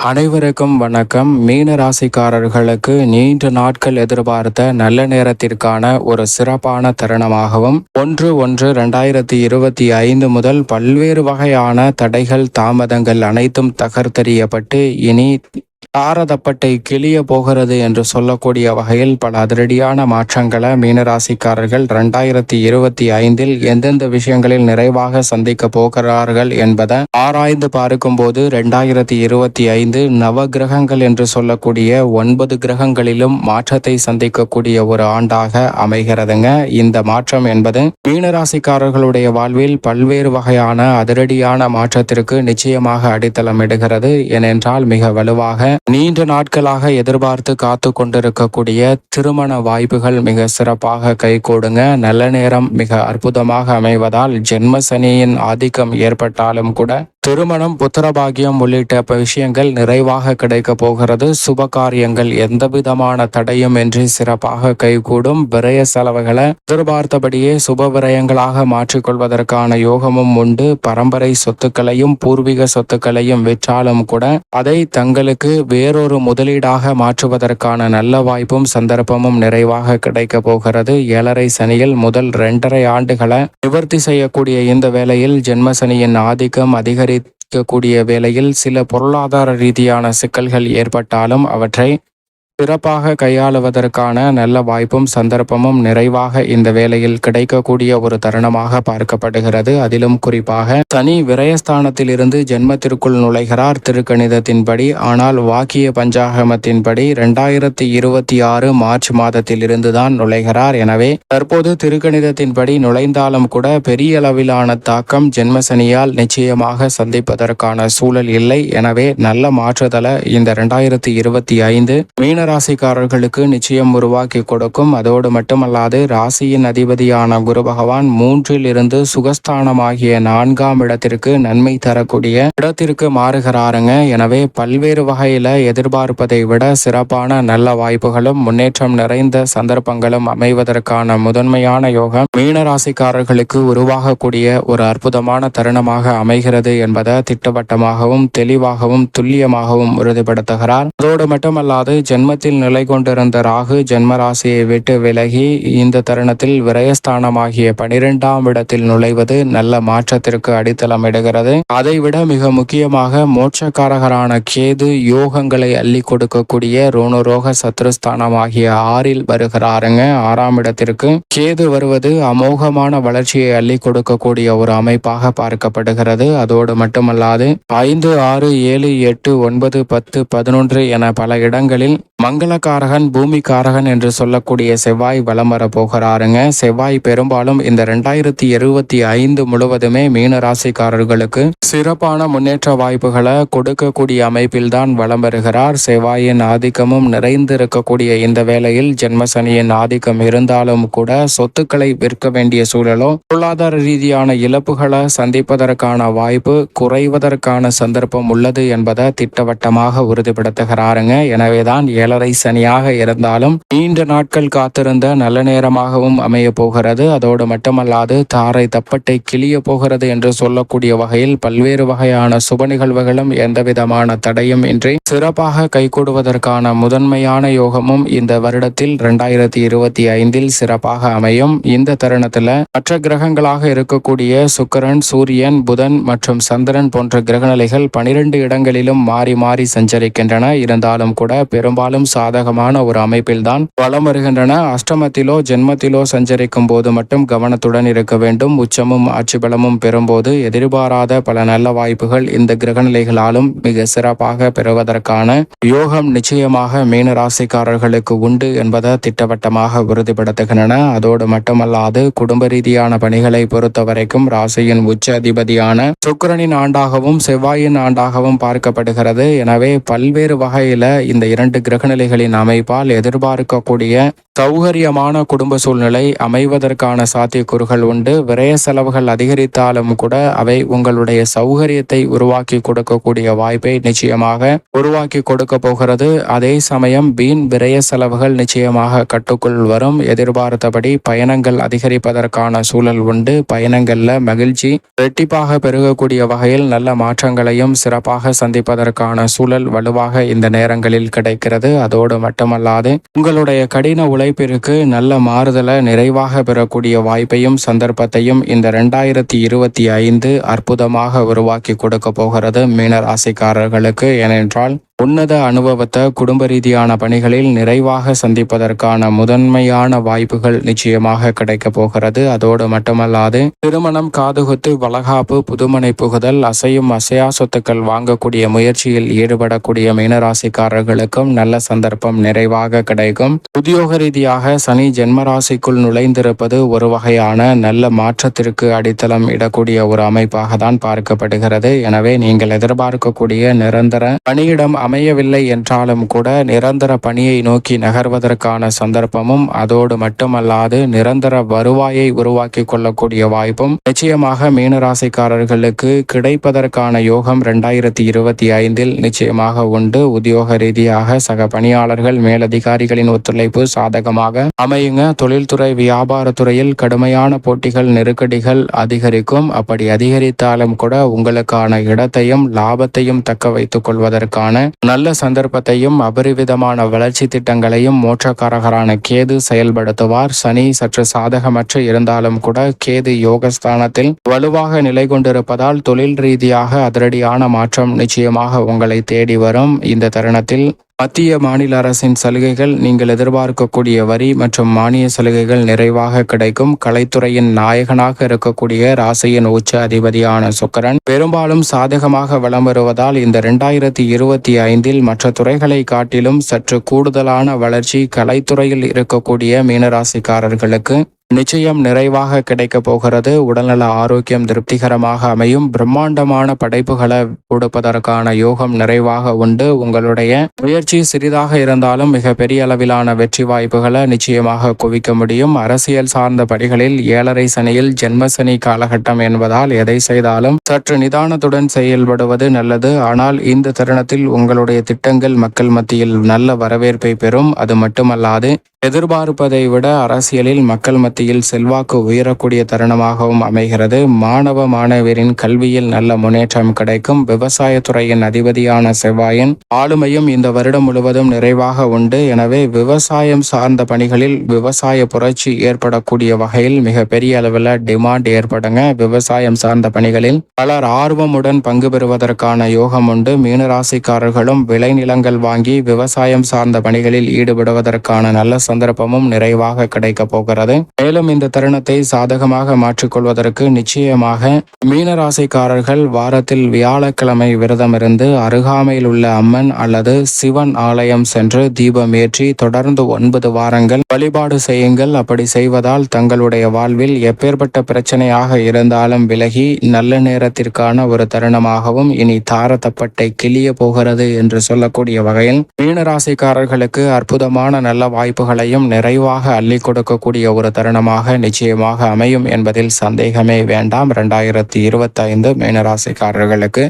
அனைவருக்கும் வணக்கம். மீன ராசிக்காரர்களுக்கு நீண்ட நாட்கள் எதிர்பார்த்த நல்ல நேரத்திற்கான ஒரு சிறப்பான தருணமாகவும் 1/1/2025 முதல் பல்வேறு வகையான தடைகள் தாமதங்கள் அனைத்தும் தகர்த்தெறியப்பட்டு இனி தாரதப்பட்டை கிளிய போகிறது என்று சொல்லக்கூடிய வகையில் பல அதிரடியான மாற்றங்களை மீனராசிக்காரர்கள் 2025 எந்தெந்த விஷயங்களில் நிறைவாக சந்திக்க போகிறார்கள் என்பதை ஆராய்ந்து பார்க்கும்போது 2025 நவ கிரகங்கள் என்று சொல்லக்கூடிய 9 கிரகங்களிலும் மாற்றத்தை சந்திக்கக்கூடிய ஒரு ஆண்டாக அமைகிறதுங்க. இந்த மாற்றம் என்பது மீனராசிக்காரர்களுடைய வாழ்வில் பல்வேறு வகையான அதிரடியான மாற்றத்திற்கு நிச்சயமாக அடித்தளமிடுகிறது. ஏனென்றால் மிக வலுவாக நீண்ட நாட்களாக எதிர்பார்த்து காத்து கொண்டிருக்கக்கூடிய திருமண வாய்ப்புகள் மிக சிறப்பாக கைகூடுங்க. நல்ல நேரம் மிக அற்புதமாக அமைவதால் ஜென்ம சனியின் ஆதிக்கம் ஏற்பட்டாலும் கூட திருமணம், புத்திரபாகியம் உள்ளிட்ட விஷயங்கள் நிறைவாக கிடைக்க போகிறது. சுப காரியங்கள் எந்தவிதமான தடையும் இன்றி சிறப்பாக கைகூடும். விரய செலவுகளை எதிர்பார்த்தபடியே சுப விரயங்களாக மாற்றிக்கொள்வதற்கான யோகமும் உண்டு. பரம்பரை சொத்துக்களையும் பூர்வீக சொத்துக்களையும் விற்றாலும் கூட அதை தங்களுக்கு வேறொரு முதலீடாக மாற்றுவதற்கான நல்ல வாய்ப்பும் சந்தர்ப்பமும் நிறைவாக கிடைக்க போகிறது. 7.5 சனியில் முதல் 2.5 ஆண்டுகளை நிவர்த்தி செய்யக்கூடிய இந்த வேளையில் ஜென்ம சனியின் ஆதிக்கம் அதிகரிக்கக்கூடிய வேளையில் சில பொருளாதார ரீதியான சிக்கல்கள் ஏற்பட்டாலும் அவற்றை சிறப்பாக கையாளுவதற்கான நல்ல வாய்ப்பும் சந்தர்ப்பமும் நிறைவாக இந்த வேளையில் கிடைக்கக்கூடிய ஒரு தருணமாக பார்க்கப்படுகிறது. அதிலும் குறிப்பாக சனி விரயஸ்தானத்தில் இருந்து ஜென்மத்திற்குள் நுழைகிறார் திருக்கணிதத்தின்படி. ஆனால் வாக்கிய பஞ்சாகமத்தின்படி 2026 மார்ச் மாதத்தில் இருந்துதான் நுழைகிறார். எனவே தற்போது திருக்கணிதத்தின்படி நுழைந்தாலும் கூட பெரிய அளவிலான தாக்கம் ஜென்ம சனியால் நிச்சயமாக சந்திப்பதற்கான சூழல் இல்லை. எனவே நல்ல மாற்றுதலை இந்த 2025 ராசிக்காரர்களுக்கு நிச்சயம் உருவாக்கி கொடுக்கும். அதோடு மட்டுமல்லாது ராசியின் அதிபதியான குரு பகவான் 3ல் இருந்து சுகஸ்தானமாகிய 4ஆம் இடத்திற்கு நன்மை தரக்கூடிய இடத்திற்கு மாறுகிறாருங்க. எனவே பல்வேறு வகையில எதிர்பார்ப்பதை விட சிறப்பான நல்ல வாய்ப்புகளும் முன்னேற்றம் நிறைந்த சந்தர்ப்பங்களும் அமைவதற்கான முதன்மையான யோகம் மீனராசிக்காரர்களுக்கு உருவாகக்கூடிய ஒரு அற்புதமான தருணமாக அமைகிறது என்பதை திட்டவட்டமாகவும் தெளிவாகவும் துல்லியமாகவும் உறுதிப்படுத்துகிறார். அதோடு மட்டுமல்லாது ஜென்மத்தில் நிலை கொண்டிருந்த ராகு ஜென்ம ராசியை விட்டு விலகி இந்த தருணத்தில் விரயஸ்தானமாகிய 12ஆம் இடத்தில் நுழைவது நல்ல மாற்றத்திற்கு அடித்தளமிடுகிறது. அதைவிட மிக முக்கியமாக மோட்சக்காரகரான கேது யோகங்களை அள்ளி கொடுக்கக்கூடிய ரோணுரோக சத்ருஸ்தானமாகிய 6ல் வருகிறாருங்க. 6ஆம் இடத்திற்கு கேது வருவது அமோகமான வளர்ச்சியை அள்ளி கொடுக்கக்கூடிய ஒரு அமைப்பாக பார்க்கப்படுகிறது. அதோடு மட்டுமல்லாது 5, 6, 7, 8, 9, 10, 11 என பல இடங்களில் மங்களகாரகன் பூமிகாரகன் என்று சொல்லக்கூடிய செவ்வாய் வலம் வர போகிறாருங்க. செவ்வாய் பெரும்பாலும் இந்த 2025 முழுவதுமே மீன ராசிக்காரர்களுக்கு சிறப்பான முன்னேற்ற வாய்ப்புகளை கொடுக்கக்கூடிய அமைப்பில்தான் வலம் வருகிறார். செவ்வாயின் ஆதிக்கமும் நிறைந்திருக்கக்கூடிய இந்த வேளையில் ஜென்மசனியின் ஆதிக்கம் இருந்தாலும் கூட சொத்துக்களை விற்க வேண்டிய சூழலோ பொருளாதார ரீதியான இழப்புகளை சந்திப்பதற்கான வாய்ப்பு குறைவதற்கான சந்தர்ப்பம் உள்ளது என்பதை திட்டவட்டமாக உறுதிப்படுத்துகிறாருங்க. எனவேதான் 7.5 சனியாக இருந்தாலும் நீண்ட நாட்கள் காத்திருந்த நல்ல நேரமாகவும் அமைய போகிறது. அதோடு மட்டுமல்லாது தாரை தப்பட்டை கிளிய போகிறது என்று சொல்லக்கூடிய வகையில் பல்வேறு வகையான சுப நிகழ்வுகளும் எந்தவிதமான தடையும் இன்றி சிறப்பாக கைகூடுவதற்கான முதன்மையான யோகமும் இந்த வருடத்தில் 2025 சிறப்பாக அமையும். இந்த தருணத்துல மற்ற கிரகங்களாக இருக்கக்கூடிய சுக்கிரன், சூரியன், புதன் மற்றும் சந்திரன் போன்ற கிரகநிலைகள் 12 இடங்களிலும் மாறி மாறி சஞ்சரிக்கின்றன. இருந்தாலும் கூட பெரும்பாலும் சாதகமான ஒரு அமைப்பில் தான் வலம் வருகின்றன. அஷ்டமத்திலோ ஜென்மத்திலோ சஞ்சரிக்கும் போது மட்டும் கவனத்துடன் இருக்க வேண்டும். உச்சமும் ஆட்சி பலமும் பெறும்போது எதிர்பாராத பல நல்ல வாய்ப்புகள் இந்த கிரகநிலைகளாலும் மிக சிறப்பாக பெறுவதற்கான யோகம் நிச்சயமாக மீன ராசிக்காரர்களுக்கு உண்டு என்பதை திட்டவட்டமாக உறுதிப்படுத்துகின்றன. அதோடு மட்டுமல்லாது குடும்ப ரீதியான பணிகளை பொறுத்த வரைக்கும் ராசியின் உச்ச அதிபதியான சுக்கிரனின் ஆண்டாகவும் செவ்வாயின் ஆண்டாகவும் பார்க்கப்படுகிறது. எனவே பல்வேறு வகையில இந்த 2 கிரக கிரகநிலைகளின் அமைப்பால் எதிர்பார்க்கக்கூடிய சௌகரியமான குடும்ப சூழ்நிலை அமைவதற்கான சாத்தியக்கூறுகள் உண்டு. விரய செலவுகள் அதிகரித்தாலும் கூட அவை உங்களுடைய சௌகரியத்தை உருவாக்கி கொடுக்கக்கூடிய வாய்ப்பை நிச்சயமாக உருவாக்கி கொடுக்க போகிறது. அதே சமயம் வீண் விரய செலவுகள் நிச்சயமாக கட்டுக்குள் வரும். எதிர்பார்த்தபடி பயணங்கள் அதிகரிப்பதற்கான சூழல் உண்டு. பயணங்கள்ல மகிழ்ச்சி இரட்டிப்பாக பெருகக்கூடிய வகையில் நல்ல மாற்றங்களையும் சிறப்பாக சந்திப்பதற்கான சூழல் வலுவாக இந்த நேரங்களில் கிடைக்கிறது. அதோடு மட்டுமல்லாது உங்களுடைய கடின உழைப்பிற்கு நல்ல மாறுதலை நிறைவாக பெறக்கூடிய வாய்ப்பையும் சந்தர்ப்பத்தையும் இந்த 2025 அற்புதமாக உருவாக்கி கொடுக்க போகிறது மீன ராசிக்காரர்களுக்கு. ஏனென்றால் உன்னத அனுபவத்தை குடும்ப ரீதியான பணிகளில் நிறைவாக சந்திப்பதற்கான முதன்மையான வாய்ப்புகள் நிச்சயமாக கிடைக்க போகிறது. அதோடு மட்டுமல்லாது திருமணம், காதுகுத்து, வளகாப்பு, புதுமனை புகுதல், அசையும் அசையா சொத்துக்கள் வாங்கக்கூடிய முயற்சியில் ஈடுபடக்கூடிய மீனராசிக்காரர்களுக்கும் நல்ல சந்தர்ப்பம் நிறைவாக கிடைக்கும். உத்தியோக ரீதியாக சனி ஜென்மராசிக்குள் நுழைந்திருப்பது ஒரு வகையான நல்ல மாற்றத்திற்கு அடித்தளம் இடக்கூடிய ஒரு அமைப்பாக தான் பார்க்கப்படுகிறது. எனவே நீங்கள் எதிர்பார்க்கக்கூடிய நிரந்தர பணியிடம் அமையவில்லை என்றாலும் கூட நிரந்தர பணியை நோக்கி நகர்வதற்கான சந்தர்ப்பமும் அதோடு மட்டுமல்லாது நிரந்தர வருவாயை உருவாக்கி கொள்ளக்கூடிய வாய்ப்பும் நிச்சயமாக மீனராசிக்காரர்களுக்கு கிடைப்பதற்கான யோகம் 2025 நிச்சயமாக உண்டு. உத்தியோக ரீதியாக சக பணியாளர்கள், மேலதிகாரிகளின் ஒத்துழைப்பு சாதகமாக அமையுங்க. தொழில்துறை, வியாபாரத்துறையில் கடுமையான போட்டிகள், நெருக்கடிகள் அதிகரிக்கும். அப்படி அதிகரித்தாலும் கூட உங்களுக்கான இடத்தையும் லாபத்தையும் தக்க வைத்துக் கொள்வதற்கான நல்ல சந்தர்ப்பத்தையும் அபரிவிதமான வளர்ச்சி திட்டங்களையும் மோட்சக்காரகரான கேது செயல்படுத்துவார். சனி சற்று சாதகமற்று இருந்தாலும் கூட கேது யோகஸ்தானத்தில் வலுவாக நிலை கொண்டிருப்பதால் தொழில் ரீதியாக அதிரடியான மாற்றம் நிச்சயமாக உங்களை தேடி வரும். இந்த தருணத்தில் மத்திய மாநில அரசின் சலுகைகள், நீங்கள் எதிர்பார்க்கக்கூடிய வரி மற்றும் மானிய சலுகைகள் நிறைவாக கிடைக்கும். கலைத்துறையின் நாயகனாக இருக்கக்கூடிய ராசியின் உச்ச அதிபதியான சுக்கிரன் பெரும்பாலும் சாதகமாக வலம் வருவதால் இந்த 2025 மற்ற துறைகளை காட்டிலும் சற்று கூடுதலான வளர்ச்சி கலைத்துறையில் இருக்கக்கூடிய மீனராசிக்காரர்களுக்கு நிச்சயம் நிறைவாக கிடைக்க போகிறது. உடல்நல ஆரோக்கியம் திருப்திகரமாக அமையும். பிரம்மாண்டமான படைப்புகளை கொடுப்பதற்கான யோகம் நிறைவாக உண்டு. உங்களுடைய முயற்சி சிறிதாக இருந்தாலும் மிக பெரிய அளவிலான வெற்றி வாய்ப்புகளை நிச்சயமாக குவிக்க முடியும். அரசியல் சார்ந்த பணிகளில் 7.5 சனியில் ஜென்மசனி காலகட்டம் என்பதால் எதை செய்தாலும் சற்று நிதானத்துடன் செயல்படுவது நல்லது. ஆனால் இந்த தருணத்தில் உங்களுடைய திட்டங்கள் மக்கள் மத்தியில் நல்ல வரவேற்பை பெறும். அது மட்டுமல்லாது எதிர்பார்ப்பதை விட அரசியலில் மக்கள் மத்தியில் செல்வாக்கு உயரக்கூடிய தருணமாகவும் அமைகிறது. மாணவ மாணவியரின் கல்வியில் நல்ல முன்னேற்றம் கிடைக்கும். விவசாயத்துறையின் அதிபதியான செவ்வாயின் ஆளுமையும் இந்த வருடம் முழுவதும் நிறைவாக உண்டு. எனவே விவசாயம் சார்ந்த பணிகளில் விவசாய புரட்சி ஏற்படக்கூடிய வகையில் மிக பெரிய அளவில் டிமாண்ட் ஏற்படுங்க. விவசாயம் சார்ந்த பணிகளில் பலர் ஆர்வமுடன் பங்கு பெறுவதற்கான யோகம் உண்டு. மீனராசிக்காரர்களும் விளைநிலங்கள் வாங்கி விவசாயம் சார்ந்த பணிகளில் ஈடுபடுவதற்கான நல்ல சந்தர்ப்பமும் நிறைவாக கிடைக்க போகிறது. மேலும் இந்த தருணத்தை சாதகமாக மாற்றிக்கொள்வதற்கு நிச்சயமாக மீனராசிக்காரர்கள் வாரத்தில் வியாழக்கிழமை விரதம் இருந்து அருகாமையில் உள்ள அம்மன் அல்லது சிவன் ஆலயம் சென்று தீபம் ஏற்றி தொடர்ந்து 9 வாரங்கள் வழிபாடு செய்யுங்கள். அப்படி செய்வதால் தங்களுடைய வாழ்வில் எப்பேற்பட்ட பிரச்சனையாக இருந்தாலும் விலகி நல்ல நேரத்திற்கான ஒரு தருணமாகவும் இனி தாரத்தப்பட்டை கிளிய போகிறது என்று சொல்லக்கூடிய வகையில் மீனராசிக்காரர்களுக்கு அற்புதமான நல்ல வாய்ப்புகளையும் நிறைவாக அள்ளி கொடுக்கக்கூடிய ஒரு தருணமாக நிச்சயமாக அமையும் என்பதில் சந்தேகமே வேண்டாம். 2025 மீனராசிக்காரர்களுக்கு